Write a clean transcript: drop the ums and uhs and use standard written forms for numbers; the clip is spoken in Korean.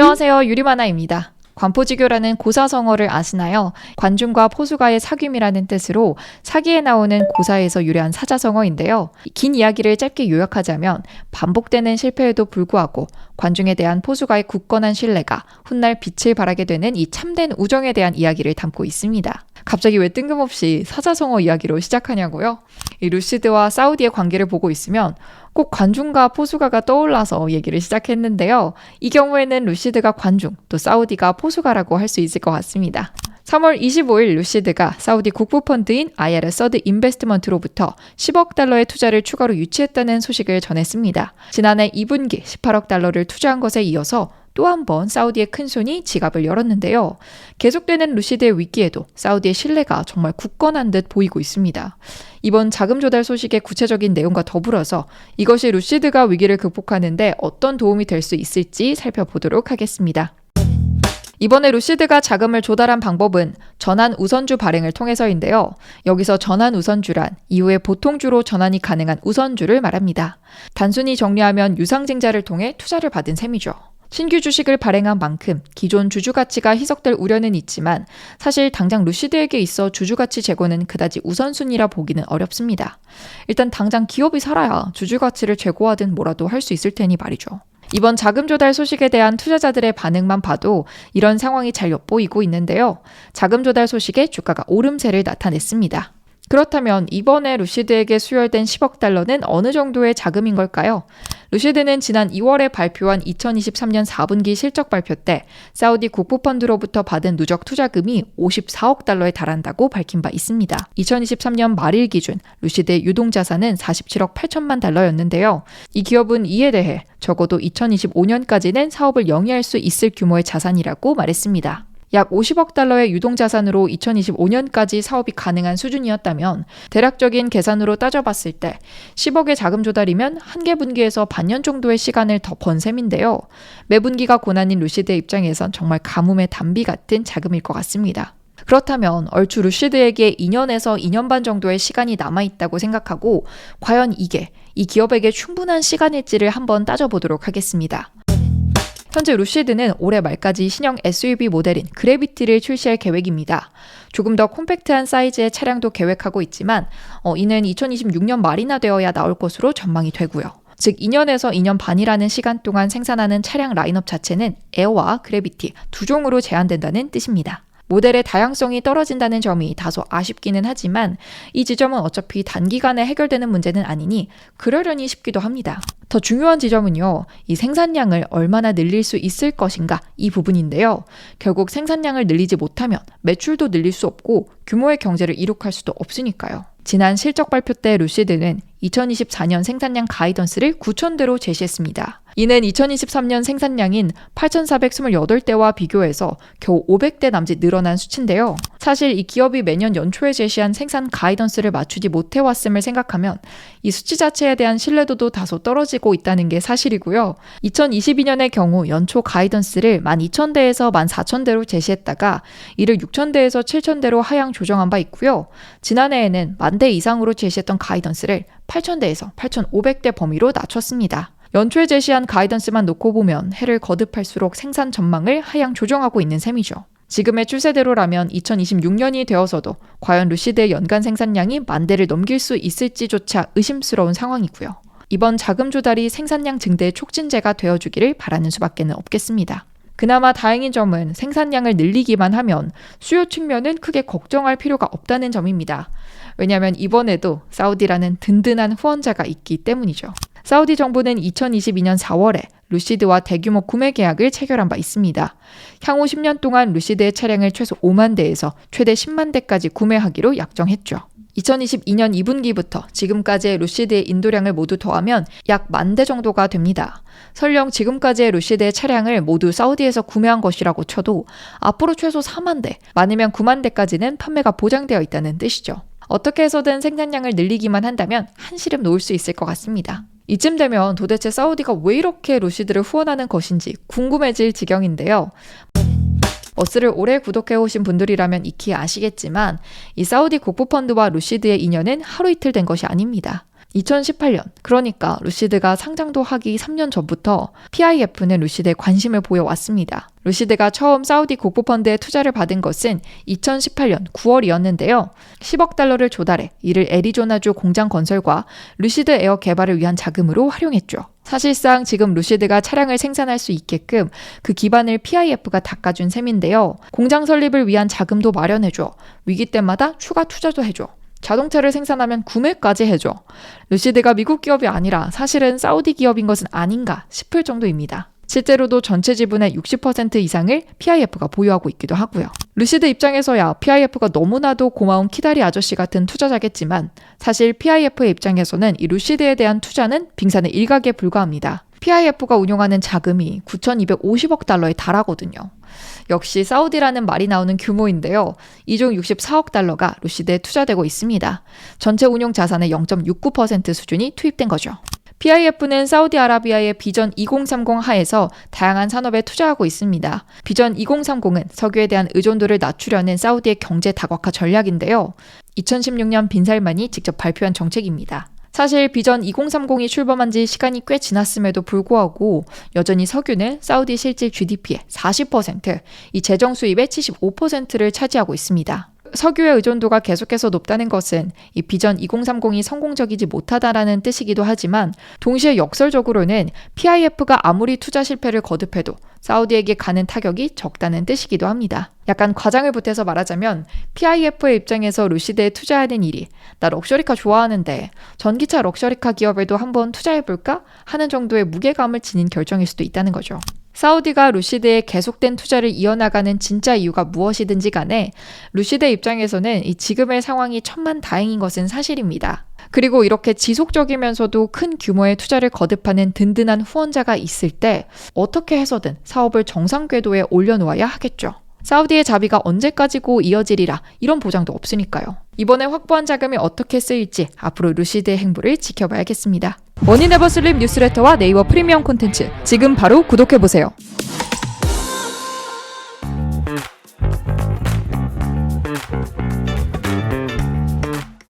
안녕하세요. 유리마나입니다. 관포지교라는 고사성어를 아시나요? 관중과 포수가의 사귐이라는 뜻으로 사기에 나오는 고사에서 유래한 사자성어인데요. 긴 이야기를 짧게 요약하자면 반복되는 실패에도 불구하고 관중에 대한 포수가의 굳건한 신뢰가 훗날 빛을 발하게 되는 이 참된 우정에 대한 이야기를 담고 있습니다. 갑자기 왜 뜬금없이 사자성어 이야기로 시작하냐고요? 이 루시드와 사우디의 관계를 보고 있으면 꼭 관중과 포수가가 떠올라서 얘기를 시작했는데요. 이 경우에는 루시드가 관중, 또 사우디가 포수가라고 할 수 있을 것 같습니다. 3월 25일 루시드가 사우디 국부펀드인 IR 서드 인베스트먼트로부터 10억 달러의 투자를 추가로 유치했다는 소식을 전했습니다. 지난해 2분기 18억 달러를 투자한 것에 이어서 또 한 번 사우디의 큰손이 지갑을 열었는데요. 계속되는 루시드의 위기에도 사우디의 신뢰가 정말 굳건한 듯 보이고 있습니다. 이번 자금 조달 소식의 구체적인 내용과 더불어서 이것이 루시드가 위기를 극복하는 데 어떤 도움이 될 수 있을지 살펴보도록 하겠습니다. 이번에 루시드가 자금을 조달한 방법은 전환 우선주 발행을 통해서인데요. 여기서 전환 우선주란 이후에 보통주로 전환이 가능한 우선주를 말합니다. 단순히 정리하면 유상증자를 통해 투자를 받은 셈이죠. 신규 주식을 발행한 만큼 기존 주주 가치가 희석될 우려는 있지만 사실 당장 루시드에게 있어 주주 가치 제고는 그다지 우선순위라 보기는 어렵습니다. 일단 당장 기업이 살아야 주주 가치를 제고하든 뭐라도 할 수 있을 테니 말이죠. 이번 자금 조달 소식에 대한 투자자들의 반응만 봐도 이런 상황이 잘 엿보이고 있는데요. 자금 조달 소식에 주가가 오름세를 나타냈습니다. 그렇다면 이번에 루시드에게 수혈된 10억 달러는 어느 정도의 자금인 걸까요? 루시드는 지난 2월에 발표한 2023년 4분기 실적 발표 때 사우디 국부펀드로부터 받은 누적 투자금이 54억 달러에 달한다고 밝힌 바 있습니다. 2023년 말일 기준 루시드의 유동자산은 47억 8천만 달러였는데요. 이 기업은 이에 대해 적어도 2025년까지는 사업을 영위할 수 있을 규모의 자산이라고 말했습니다. 약 50억 달러의 유동자산으로 2025년까지 사업이 가능한 수준이었다면 대략적인 계산으로 따져봤을 때 10억의 자금 조달이면 한 개 분기에서 반년 정도의 시간을 더 번 셈인데요. 매 분기가 고난인 루시드의 입장에선 정말 가뭄의 단비 같은 자금일 것 같습니다. 그렇다면 얼추 루시드에게 2년에서 2년 반 정도의 시간이 남아있다고 생각하고 과연 이게 이 기업에게 충분한 시간일지를 한번 따져보도록 하겠습니다. 현재 루시드는 올해 말까지 신형 SUV 모델인 그래비티를 출시할 계획입니다. 조금 더 콤팩트한 사이즈의 차량도 계획하고 있지만 이는 2026년 말이나 되어야 나올 것으로 전망이 되고요. 즉 2년에서 2년 반이라는 시간 동안 생산하는 차량 라인업 자체는 에어와 그래비티 두 종으로 제한된다는 뜻입니다. 모델의 다양성이 떨어진다는 점이 다소 아쉽기는 하지만 이 지점은 어차피 단기간에 해결되는 문제는 아니니 그러려니 싶기도 합니다. 더 중요한 지점은요, 이 생산량을 얼마나 늘릴 수 있을 것인가 이 부분인데요. 결국 생산량을 늘리지 못하면 매출도 늘릴 수 없고 규모의 경제를 이룩할 수도 없으니까요. 지난 실적 발표 때 루시드는 2024년 생산량 가이던스를 9,000대로 제시했습니다. 이는 2023년 생산량인 8,428대와 비교해서 겨우 500대 남짓 늘어난 수치인데요. 사실 이 기업이 매년 연초에 제시한 생산 가이던스를 맞추지 못해왔음을 생각하면 이 수치 자체에 대한 신뢰도도 다소 떨어지고 있다는 게 사실이고요. 2022년의 경우 연초 가이던스를 12,000대에서 14,000대로 제시했다가 이를 6,000대에서 7,000대로 하향 조정한 바 있고요. 지난해에는 10,000대 이상으로 제시했던 가이던스를 8,000대에서 8,500대 범위로 낮췄습니다. 연초에 제시한 가이던스만 놓고 보면 해를 거듭할수록 생산 전망을 하향 조정하고 있는 셈이죠. 지금의 추세대로라면 2026년이 되어서도 과연 루시드의 연간 생산량이 10,000대를 넘길 수 있을지조차 의심스러운 상황이고요. 이번 자금 조달이 생산량 증대의 촉진제가 되어주기를 바라는 수밖에 없겠습니다. 그나마 다행인 점은 생산량을 늘리기만 하면 수요 측면은 크게 걱정할 필요가 없다는 점입니다. 왜냐하면 이번에도 사우디라는 든든한 후원자가 있기 때문이죠. 사우디 정부는 2022년 4월에 루시드와 대규모 구매 계약을 체결한 바 있습니다. 향후 10년 동안 루시드의 차량을 최소 5만 대에서 최대 10만 대까지 구매하기로 약정했죠. 2022년 2분기부터 지금까지의 루시드의 인도량을 모두 더하면 약 10,000대 정도가 됩니다. 설령 지금까지의 루시드의 차량을 모두 사우디에서 구매한 것이라고 쳐도 앞으로 최소 4만 대, 많으면 9만 대까지는 판매가 보장되어 있다는 뜻이죠. 어떻게 해서든 생산량을 늘리기만 한다면 한시름 놓을 수 있을 것 같습니다. 이쯤 되면 도대체 사우디가 왜 이렇게 루시드를 후원하는 것인지 궁금해질 지경인데요. 어스를 오래 구독해오신 분들이라면 익히 아시겠지만 이 사우디 국부펀드와 루시드의 인연은 하루 이틀 된 것이 아닙니다. 2018년, 그러니까 루시드가 상장도 하기 3년 전부터 PIF는 루시드에 관심을 보여왔습니다. 루시드가 처음 사우디 국부펀드에 투자를 받은 것은 2018년 9월이었는데요. 10억 달러를 조달해 이를 애리조나주 공장 건설과 루시드 에어 개발을 위한 자금으로 활용했죠. 사실상 지금 루시드가 차량을 생산할 수 있게끔 그 기반을 PIF가 닦아준 셈인데요. 공장 설립을 위한 자금도 마련해줘. 위기 때마다 추가 투자도 해줘. 자동차를 생산하면 구매까지 해줘. 루시드가 미국 기업이 아니라 사실은 사우디 기업인 것은 아닌가 싶을 정도입니다. 실제로도 전체 지분의 60% 이상을 PIF가 보유하고 있기도 하고요. 루시드 입장에서야 PIF가 너무나도 고마운 키다리 아저씨 같은 투자자겠지만 사실 PIF의 입장에서는 이 루시드에 대한 투자는 빙산의 일각에 불과합니다. PIF가 운용하는 자금이 9,250억 달러에 달하거든요. 역시 사우디라는 말이 나오는 규모인데요. 이 중 64억 달러가 루시드에 투자되고 있습니다. 전체 운용 자산의 0.69% 수준이 투입된 거죠. PIF는 사우디아라비아의 비전 2030 하에서 다양한 산업에 투자하고 있습니다. 비전 2030은 석유에 대한 의존도를 낮추려는 사우디의 경제 다각화 전략인데요. 2016년 빈살만이 직접 발표한 정책입니다. 사실 비전 2030이 출범한 지 시간이 꽤 지났음에도 불구하고 여전히 석유는 사우디 실질 GDP의 40%, 이 재정 수입의 75%를 차지하고 있습니다. 석유의 의존도가 계속해서 높다는 것은 이 비전 2030이 성공적이지 못하다라는 뜻이기도 하지만 동시에 역설적으로는 PIF가 아무리 투자 실패를 거듭해도 사우디에게 가는 타격이 적다는 뜻이기도 합니다. 약간 과장을 보태서 말하자면 PIF의 입장에서 루시드에 투자하는 일이 나 럭셔리카 좋아하는데 전기차 럭셔리카 기업에도 한번 투자해볼까? 하는 정도의 무게감을 지닌 결정일 수도 있다는 거죠. 사우디가 루시드에 계속된 투자를 이어나가는 진짜 이유가 무엇이든지 간에 루시드 입장에서는 이 지금의 상황이 천만다행인 것은 사실입니다. 그리고 이렇게 지속적이면서도 큰 규모의 투자를 거듭하는 든든한 후원자가 있을 때 어떻게 해서든 사업을 정상 궤도에 올려놓아야 하겠죠. 사우디의 자비가 언제까지고 이어지리라 이런 보장도 없으니까요. 이번에 확보한 자금이 어떻게 쓰일지 앞으로 루시드의 행보를 지켜봐야겠습니다. 머니네버슬립 뉴스레터와 네이버 프리미엄 콘텐츠 지금 바로 구독해보세요.